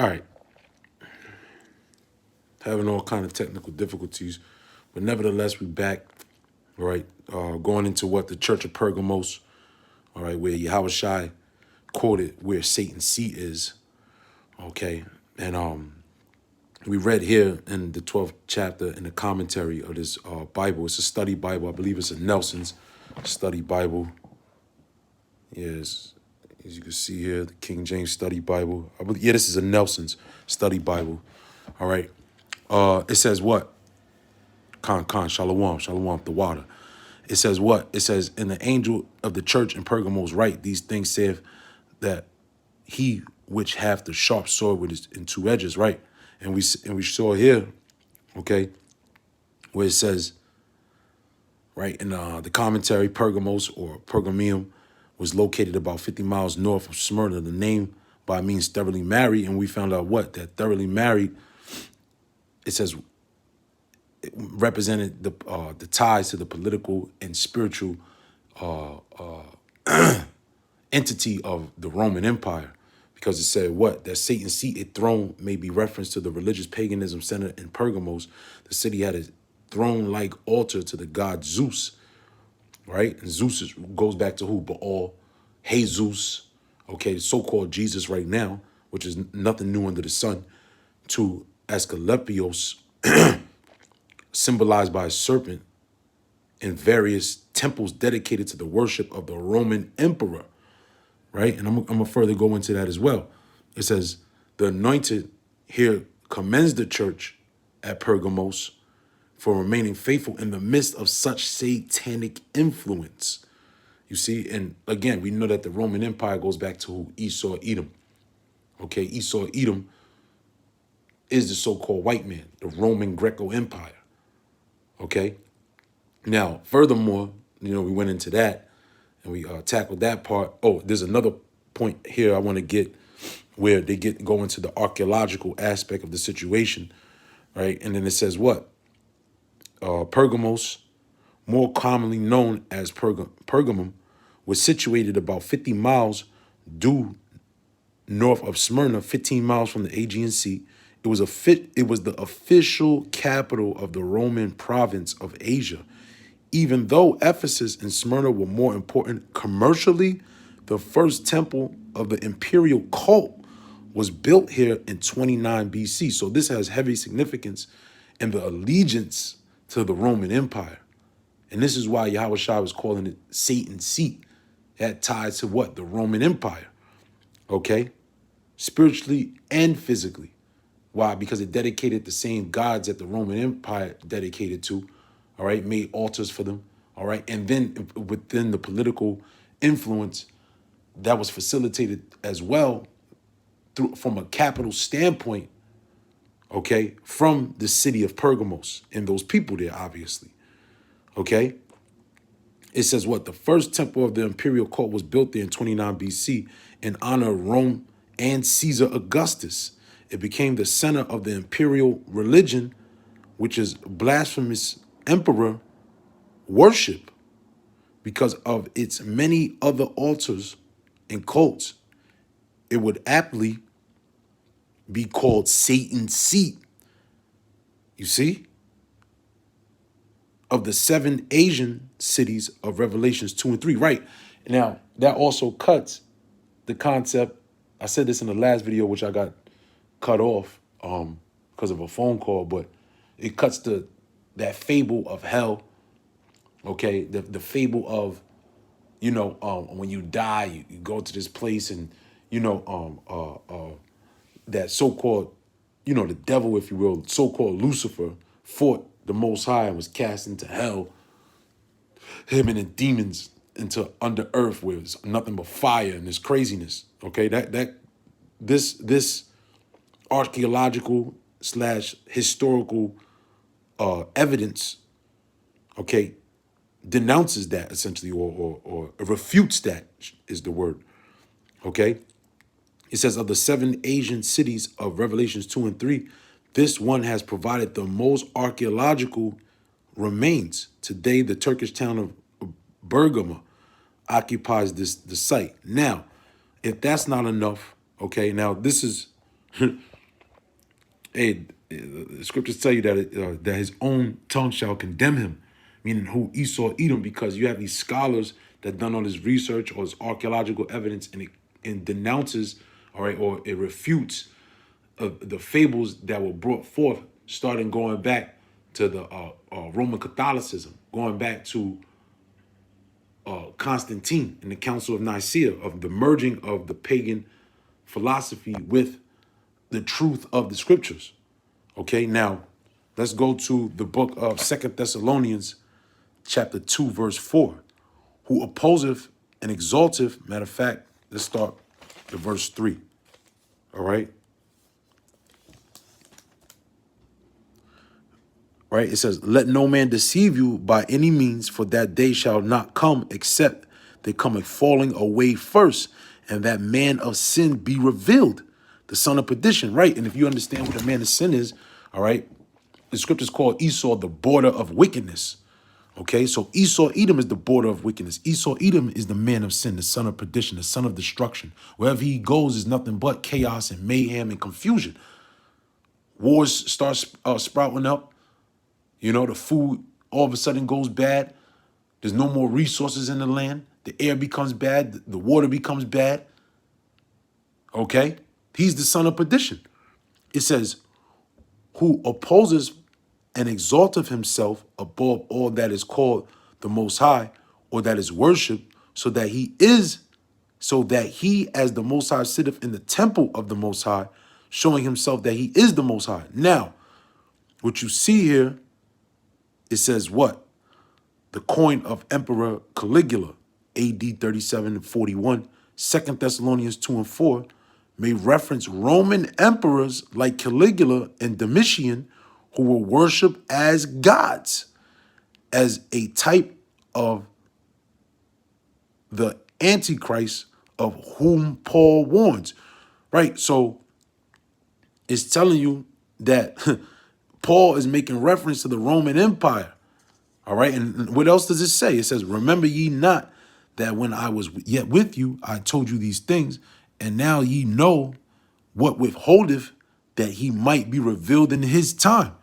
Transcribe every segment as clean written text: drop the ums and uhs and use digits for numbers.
All right. Having all kind of technical difficulties, but nevertheless, we back. All right. Going into what the Church of Pergamos, all right, where Yahushua quoted where Satan's seat is. Okay. And we read here in the 12th chapter in the commentary of this Bible. It's a study Bible. I believe it's a Nelson's study Bible. Yes, as you can see here, the King James Study Bible. I believe, yeah, this is a Nelson's Study Bible. All right. It says what? Shalom, the water. It says what? It says, and the angel of the church in Pergamos write, these things saith that he which hath the sharp sword with his in two edges, right? And we saw here, okay, where it says, right, in the commentary, Pergamos or Pergamium was located about 50 miles north of Smyrna. The name by means thoroughly married, and we found out what? That thoroughly married, it says, it represented the ties to the political and spiritual entity of the Roman Empire, because it said what? That Satan's seated throne may be referenced to the religious paganism center in Pergamos. The city had a throne-like altar to the god Zeus, right? And Zeus goes back to who? Baal, Jesus, okay, the so-called Jesus right now, which is nothing new under the sun, to Asclepios, symbolized by a serpent, in various temples dedicated to the worship of the Roman emperor, right? And I'm going to further go into that as well. It says, the anointed here commends the church at Pergamos for remaining faithful in the midst of such satanic influence. You see, and again, we know that the Roman Empire goes back to who? Esau, Edom. Okay, Esau, Edom is the so-called white man, the Roman Greco Empire. Okay, now, furthermore, we went into that and we tackled that part. Oh, there's another point here I want to get where they go into the archaeological aspect of the situation, right? And then it says what? Pergamos, more commonly known as Pergamum, was situated about 50 miles due north of Smyrna, 15 miles from the Aegean Sea. It was the official capital of the Roman province of Asia. Even though Ephesus and Smyrna were more important commercially, the first temple of the imperial cult was built here in 29 BC. So this has heavy significance in the allegiance to the Roman Empire. And this is why Yahushua was calling it Satan's seat. That ties to what? The Roman Empire. Okay? Spiritually and physically. Why? Because it dedicated the same gods that the Roman Empire dedicated to. All right, made altars for them. All right, and then within the political influence that was facilitated as well from a capital standpoint, okay, from the city of Pergamos and those people there, obviously. Okay, it says what? The first temple of the imperial cult was built there in 29 BC in honor of Rome and Caesar Augustus. It became the center of the imperial religion, which is blasphemous emperor worship, because of its many other altars and cults. It would aptly be called Satan's seat. You see? Of the 7 Asian cities of Revelations 2 and 3. Right. Now, that also cuts the concept. I said this in the last video, which I got cut off because of a phone call, but it cuts that fable of hell. Okay, the fable of, when you die, you go to this place and, that so-called, the devil, if you will, so-called Lucifer, fought the Most High and was cast into hell, him and the demons into under earth where it's nothing but fire and this craziness. Okay, this archaeological / historical evidence, okay, denounces that essentially, or refutes that is the word. Okay. It says of the 7 Asian cities of Revelations 2 and 3, this one has provided the most archaeological remains. Today, the Turkish town of Bergama occupies the site. Now, if that's not enough, okay, now this is Hey, the scriptures tell you that that his own tongue shall condemn him, meaning who Esau Edom, because you have these scholars that done all this research or this archaeological evidence, and it denounces, all right, or it refutes the fables that were brought forth, starting going back to the Roman Catholicism, going back to Constantine and the Council of Nicaea, of the merging of the pagan philosophy with the truth of the scriptures. Okay, now let's go to the book of Second Thessalonians, chapter 2, verse 4. Who opposeth and exalteth, matter of fact, let's start at verse 3. All right. Right, it says, let no man deceive you by any means, for that day shall not come except they come a falling away first, and that man of sin be revealed, the son of perdition. Right, and if you understand what the man of sin is, all right, the scriptures call Esau the border of wickedness. Okay, so Esau Edom is the border of wickedness. Esau Edom is the man of sin, the son of perdition, the son of destruction. Wherever he goes is nothing but chaos and mayhem and confusion. Wars start sprouting up. You know, the food all of a sudden goes bad. There's no more resources in the land. The air becomes bad. The water becomes bad. Okay? He's the son of perdition. It says, who opposes and exalteth himself above all that is called the Most High, or that is worshipped, so that he as the Most High sitteth in the temple of the Most High, showing himself that he is the Most High. Now, what you see here, it says what? The coin of Emperor Caligula, AD 37 and 41, 2 Thessalonians 2 and 4, may reference Roman emperors like Caligula and Domitian, who were worshipped as gods, as a type of the Antichrist of whom Paul warns. Right? So it's telling you that Paul is making reference to the Roman Empire. All right. And what else does it say? It says, remember ye not that when I was yet with you, I told you these things, and now ye know what withholdeth, that he might be revealed in his time.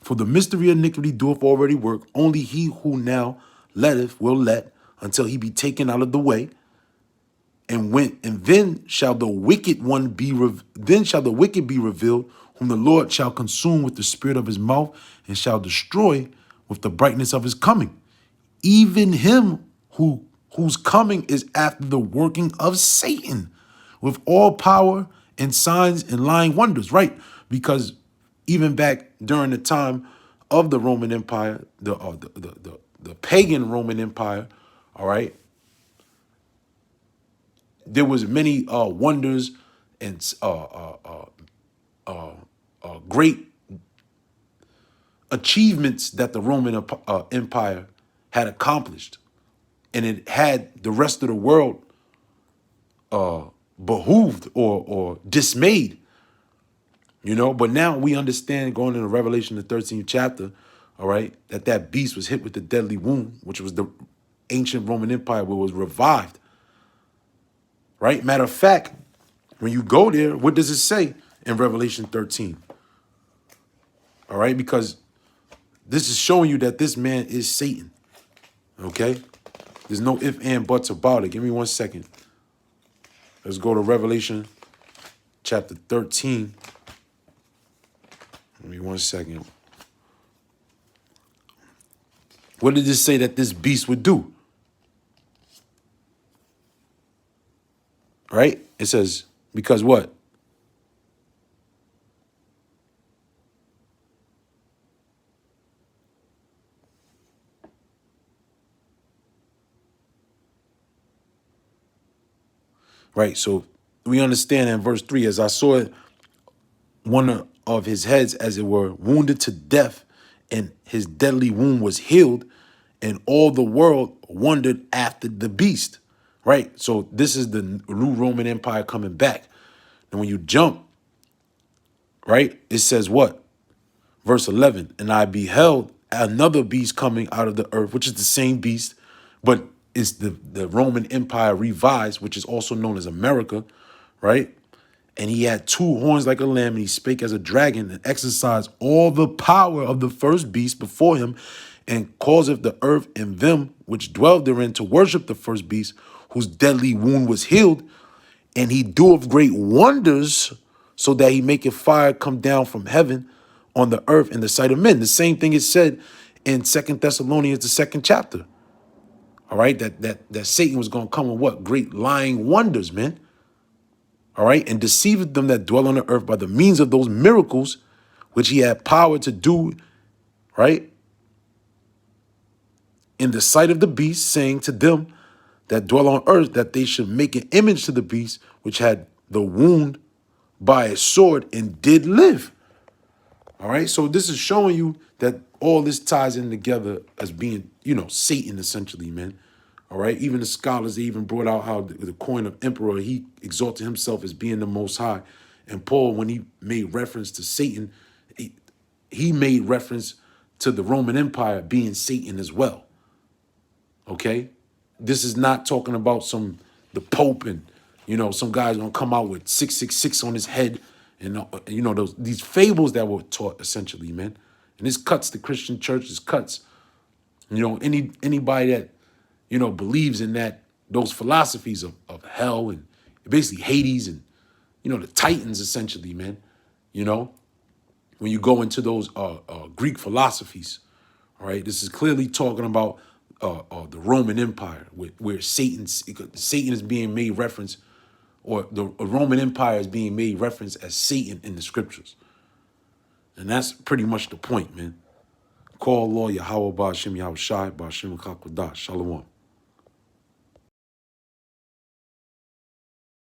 For the mystery of iniquity doeth already work. Only he who now letteth will let, until he be taken out of the way. And then shall the wicked be revealed, whom the Lord shall consume with the spirit of his mouth, and shall destroy with the brightness of his coming. Even him whose coming is after the working of Satan, with all power and signs and lying wonders. Right? Because even back during the time of the Roman Empire, the pagan Roman Empire, all right, there was many wonders and great achievements that the Roman Empire had accomplished, and it had the rest of the world behooved or dismayed. You know, but now we understand, going into Revelation, the 13th chapter, all right, that beast was hit with the deadly wound, which was the ancient Roman Empire, where it was revived. Right? Matter of fact, when you go there, what does it say in Revelation 13? All right, because this is showing you that this man is Satan. Okay? There's no ifs, and buts about it. Give me 1 second. Let's go to Revelation chapter 13. Give me 1 second. What did it say that this beast would do? Right? It says, because what? Right? So we understand in verse 3, as I saw it, one of his heads, as it were, wounded to death, and his deadly wound was healed, and all the world wondered after the beast. Right? So this is the new Roman Empire coming back. And when you jump, right, it says what? Verse 11, and I beheld another beast coming out of the earth, which is the same beast, but it's the Roman Empire revised, which is also known as America, right? And he had two horns like a lamb, and he spake as a dragon, and exercised all the power of the first beast before him, and causeth the earth and them which dwell therein to worship the first beast, whose deadly wound was healed. And he doeth great wonders, so that he maketh fire come down from heaven on the earth in the sight of men. The same thing is said in Second Thessalonians, the second chapter. All right, that Satan was going to come with what? Great lying wonders, man. All right, and deceiveth them that dwell on the earth by the means of those miracles which he had power to do, right, in the sight of the beast, saying to them that dwell on earth that they should make an image to the beast which had the wound by a sword and did live. All right, so this is showing you that all this ties in together as being, Satan essentially, man. All right, even the scholars, they even brought out how the coin of emperor, he exalted himself as being the most high. And Paul, when he made reference to Satan, he made reference to the Roman Empire being Satan as well. Okay, this is not talking about the Pope and some guy's gonna come out with 666 on his head and these fables that were taught essentially, man. And this cuts the Christian church. This cuts anybody that believes in those philosophies of hell and basically Hades and the Titans essentially, man. When you go into those Greek philosophies, all right, this is clearly talking about the Roman Empire, where Satan is being made reference, or the Roman Empire is being made reference as Satan in the scriptures. And that's pretty much the point, man. Call law Yahweh Ba'Shem Yahweh Shai Ba'Shem Kakodah. Shalom.